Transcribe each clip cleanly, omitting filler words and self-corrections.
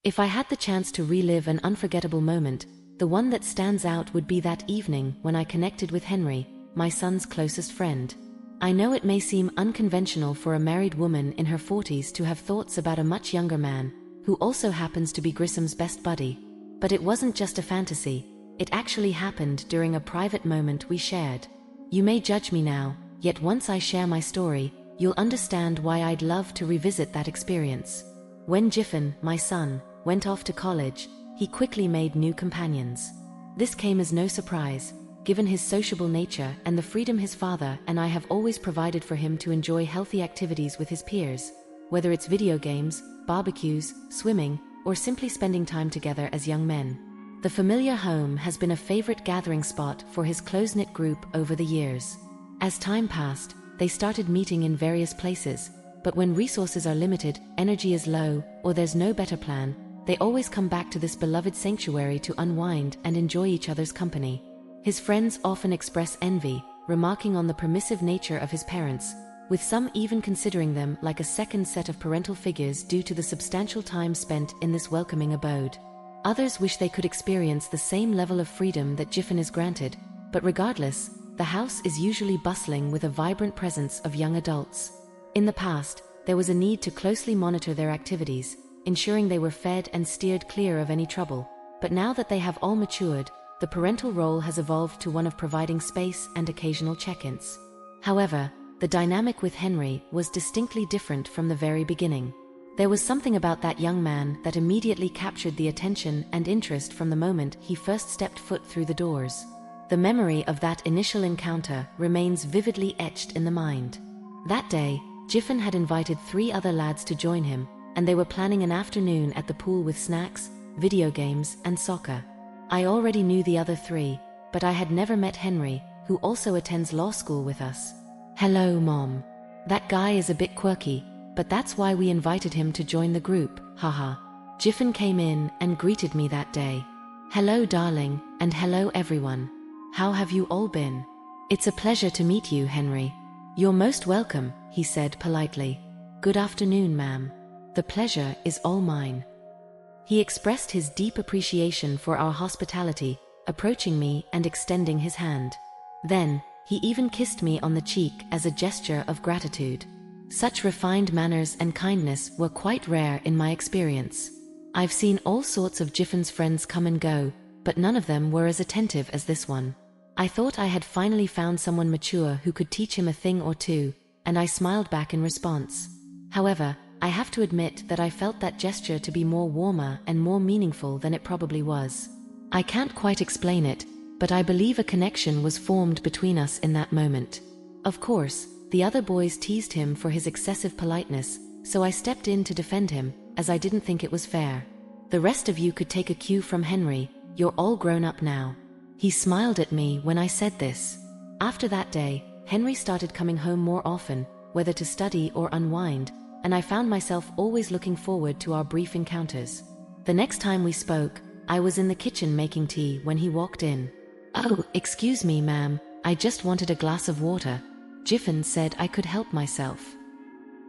If I had the chance to relive an unforgettable moment, the one that stands out would be that evening when I connected with Henry, my son's closest friend. I know it may seem unconventional for a married woman in her 40s to have thoughts about a much younger man, who also happens to be Grissom's best buddy. But it wasn't just a fantasy, it actually happened during a private moment we shared. You may judge me now, yet once I share my story, you'll understand why I'd love to revisit that experience. When Jiffin, my son, went off to college, he quickly made new companions. This came as no surprise, given his sociable nature and the freedom his father and I have always provided for him to enjoy healthy activities with his peers, whether it's video games, barbecues, swimming, or simply spending time together as young men. The familiar home has been a favorite gathering spot for his close-knit group over the years. As time passed, they started meeting in various places, but when resources are limited, energy is low, or there's no better plan, they always come back to this beloved sanctuary to unwind and enjoy each other's company. His friends often express envy, remarking on the permissive nature of his parents, with some even considering them like a second set of parental figures due to the substantial time spent in this welcoming abode. Others wish they could experience the same level of freedom that Jiffin is granted, but regardless, the house is usually bustling with a vibrant presence of young adults. In the past, there was a need to closely monitor their activities, ensuring they were fed and steered clear of any trouble. But now that they have all matured, the parental role has evolved to one of providing space and occasional check-ins. However, the dynamic with Henry was distinctly different from the very beginning. There was something about that young man that immediately captured the attention and interest from the moment he first stepped foot through the doors. The memory of that initial encounter remains vividly etched in the mind. That day, Jiffin had invited 3 other lads to join him, and they were planning an afternoon at the pool with snacks, video games, and soccer. I already knew the other 3, but I had never met Henry, who also attends law school with us. "Hello, Mom. That guy is a bit quirky, but that's why we invited him to join the group, haha." Jiffin came in and greeted me that day. "Hello, darling, and hello everyone. How have you all been? It's a pleasure to meet you, Henry." "You're most welcome," he said politely. "Good afternoon, ma'am. The pleasure is all mine." He expressed his deep appreciation for our hospitality, approaching me and extending his hand. Then, he even kissed me on the cheek as a gesture of gratitude. Such refined manners and kindness were quite rare in my experience. I've seen all sorts of Jiffin's friends come and go, but none of them were as attentive as this one. I thought I had finally found someone mature who could teach him a thing or two, and I smiled back in response. However, I have to admit that I felt that gesture to be more warmer and more meaningful than it probably was. I can't quite explain it, but I believe a connection was formed between us in that moment. Of course, the other boys teased him for his excessive politeness, so I stepped in to defend him, as I didn't think it was fair. "The rest of you could take a cue from Henry, you're all grown up now." He smiled at me when I said this. After that day, Henry started coming home more often, whether to study or unwind, and I found myself always looking forward to our brief encounters. The next time we spoke, I was in the kitchen making tea when he walked in. "Oh, excuse me, ma'am, I just wanted a glass of water." Jiffin said I could help myself.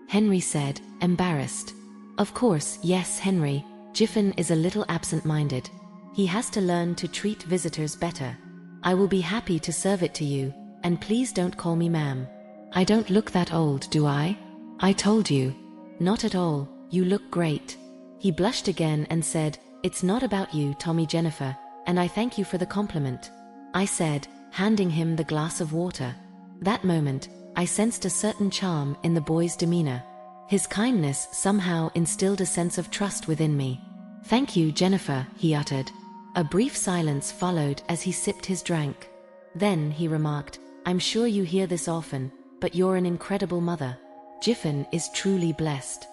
Henry said, embarrassed. "Of course, yes, Henry. Jiffin is a little absent-minded. He has to learn to treat visitors better. I will be happy to serve it to you, and please don't call me ma'am. I don't look that old, do I? I told you." "Not at all, you look great." He blushed again and said, "It's not about you, Tommy Jennifer, and I thank you for the compliment," I said, handing him the glass of water. That moment, I sensed a certain charm in the boy's demeanor. His kindness somehow instilled a sense of trust within me. "Thank you, Jennifer," he uttered. A brief silence followed as he sipped his drink. Then he remarked, "I'm sure you hear this often, but you're an incredible mother. Jiffin is truly blessed."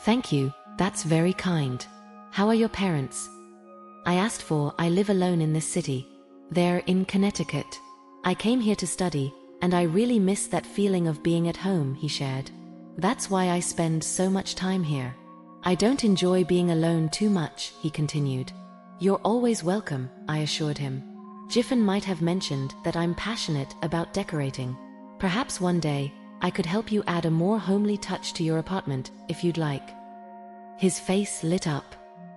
"Thank you, that's very kind. How are your parents?" I asked for. "I live alone in this city. They're in Connecticut. I came here to study, and I really miss that feeling of being at home," he shared. "That's why I spend so much time here. I don't enjoy being alone too much," he continued. "You're always welcome," I assured him. Jiffin might have mentioned that I'm passionate about decorating. Perhaps one day, I could help you add a more homely touch to your apartment, if you'd like. His face lit up.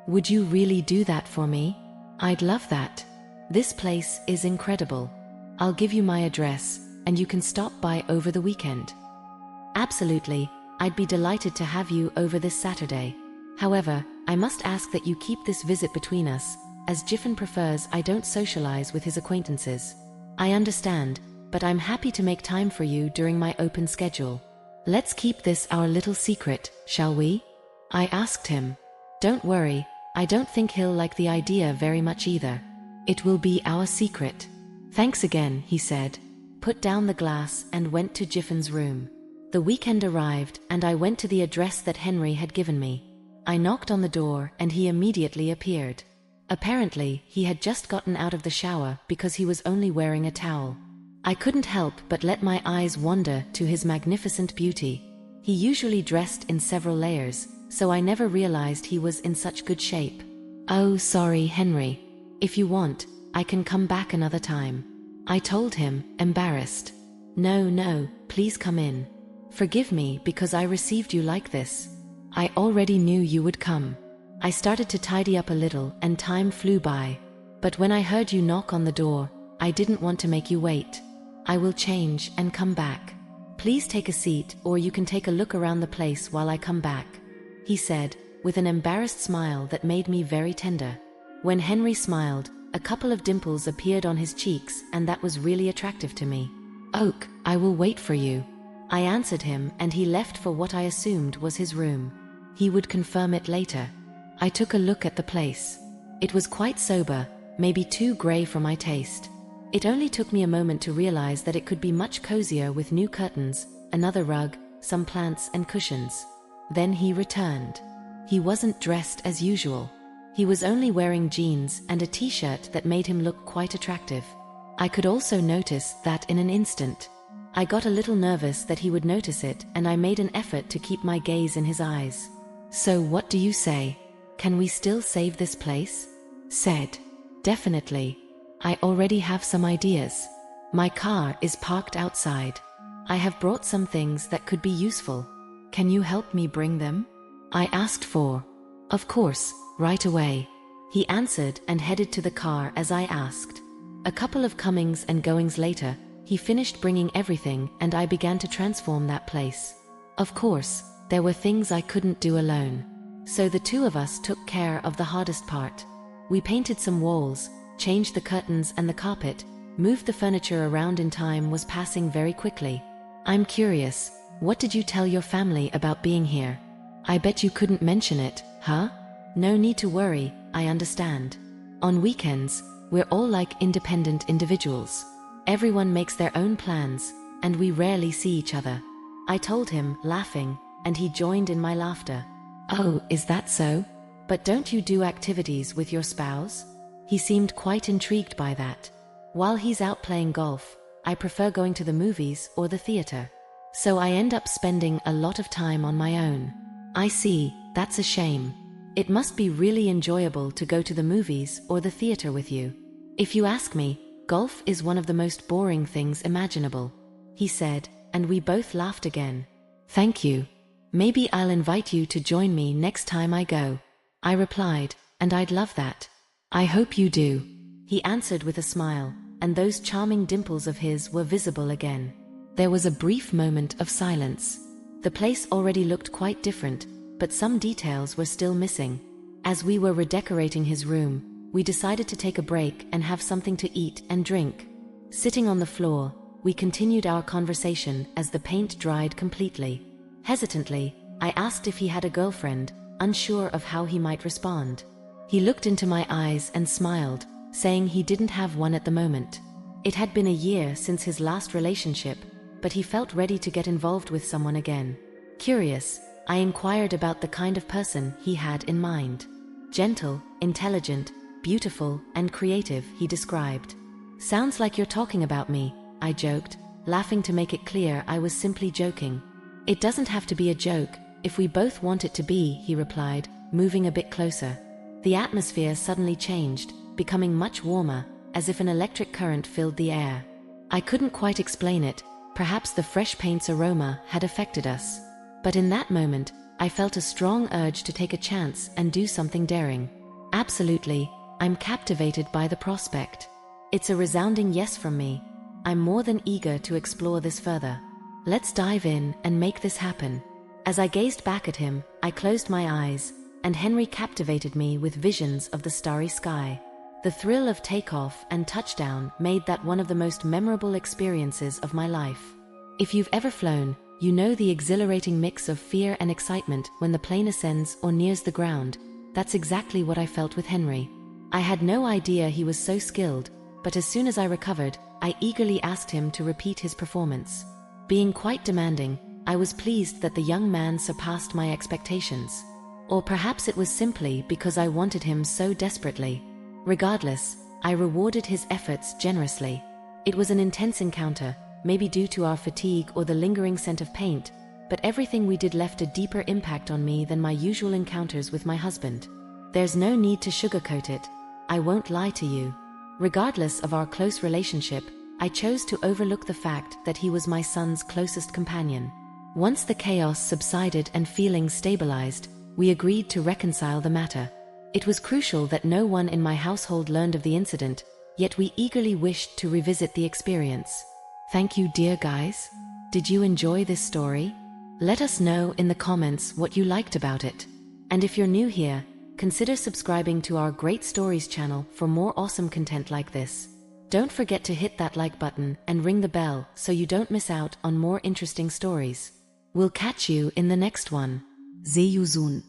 Would you really do that for me? I'd love that. This place is incredible. I'll give you my address, and you can stop by over the weekend. Absolutely, I'd be delighted to have you over this Saturday. However, I must ask that you keep this visit between us, as Jiffin prefers I don't socialize with his acquaintances. I understand, but I'm happy to make time for you during my open schedule. Let's keep this our little secret, shall we? I asked him. Don't worry, I don't think he'll like the idea very much either. It will be our secret. Thanks again, he said, put down the glass and went to Jiffin's room. The weekend arrived and I went to the address that Henry had given me. I knocked on the door and he immediately appeared. Apparently, he had just gotten out of the shower because he was only wearing a towel. I couldn't help but let my eyes wander to his magnificent beauty. He usually dressed in several layers, so I never realized he was in such good shape. Oh, sorry, Henry. If you want, I can come back another time. I told him, embarrassed. No, please come in. Forgive me because I received you like this. I already knew you would come. I started to tidy up a little and time flew by. But when I heard you knock on the door, I didn't want to make you wait. I will change and come back. Please take a seat or you can take a look around the place while I come back, he said, with an embarrassed smile that made me very tender. When Henry smiled, a couple of dimples appeared on his cheeks and that was really attractive to me. Oak, I will wait for you. I answered him and he left for what I assumed was his room. He would confirm it later. I took a look at the place. It was quite sober, maybe too grey for my taste. It only took me a moment to realize that it could be much cozier with new curtains, another rug, some plants and cushions. Then he returned. He wasn't dressed as usual. He was only wearing jeans and a t-shirt that made him look quite attractive. I could also notice that in an instant. I got a little nervous that he would notice it and I made an effort to keep my gaze in his eyes. So what do you say? Can we still save this place? Said. Definitely. I already have some ideas. My car is parked outside. I have brought some things that could be useful. Can you help me bring them? I asked for. Of course, right away. He answered and headed to the car as I asked. A couple of comings and goings later, he finished bringing everything and I began to transform that place. Of course, there were things I couldn't do alone. So the two of us took care of the hardest part. We painted some walls, changed the curtains and the carpet, moved the furniture around. In time was passing very quickly. I'm curious, what did you tell your family about being here? I bet you couldn't mention it, huh? No need to worry, I understand. On weekends, we're all like independent individuals. Everyone makes their own plans, and we rarely see each other. I told him, laughing, and he joined in my laughter. Oh, is that so? But don't you do activities with your spouse? He seemed quite intrigued by that. While he's out playing golf, I prefer going to the movies or the theater. So I end up spending a lot of time on my own. I see, that's a shame. It must be really enjoyable to go to the movies or the theater with you. If you ask me, golf is one of the most boring things imaginable, he said, and we both laughed again. Thank you. Maybe I'll invite you to join me next time I go, I replied, and I'd love that. I hope you do, he answered with a smile, and those charming dimples of his were visible again. There was a brief moment of silence. The place already looked quite different, but some details were still missing. As we were redecorating his room, we decided to take a break and have something to eat and drink. Sitting on the floor, we continued our conversation as the paint dried completely. Hesitantly, I asked if he had a girlfriend, unsure of how he might respond. He looked into my eyes and smiled, saying he didn't have one at the moment. It had been a year since his last relationship, but he felt ready to get involved with someone again. Curious, I inquired about the kind of person he had in mind. Gentle, intelligent, beautiful, and creative, he described. Sounds like you're talking about me, I joked, laughing to make it clear I was simply joking. It doesn't have to be a joke, if we both want it to be, he replied, moving a bit closer. The atmosphere suddenly changed, becoming much warmer, as if an electric current filled the air. I couldn't quite explain it, perhaps the fresh paint's aroma had affected us. But in that moment, I felt a strong urge to take a chance and do something daring. Absolutely, I'm captivated by the prospect. It's a resounding yes from me. I'm more than eager to explore this further. Let's dive in and make this happen. As I gazed back at him, I closed my eyes, and Henry captivated me with visions of the starry sky. The thrill of takeoff and touchdown made that one of the most memorable experiences of my life. If you've ever flown, you know the exhilarating mix of fear and excitement when the plane ascends or nears the ground. That's exactly what I felt with Henry. I had no idea he was so skilled, but as soon as I recovered, I eagerly asked him to repeat his performance. Being quite demanding, I was pleased that the young man surpassed my expectations. Or perhaps it was simply because I wanted him so desperately. Regardless, I rewarded his efforts generously. It was an intense encounter, maybe due to our fatigue or the lingering scent of paint, but everything we did left a deeper impact on me than my usual encounters with my husband. There's no need to sugarcoat it. I won't lie to you. Regardless of our close relationship, I chose to overlook the fact that he was my son's closest companion. Once the chaos subsided and feelings stabilized, we agreed to reconcile the matter. It was crucial that no one in my household learned of the incident, yet we eagerly wished to revisit the experience. Thank you, dear guys. Did you enjoy this story? Let us know in the comments what you liked about it. And if you're new here, consider subscribing to our Great Stories channel for more awesome content like this. Don't forget to hit that like button and ring the bell so you don't miss out on more interesting stories. We'll catch you in the next one. See you soon.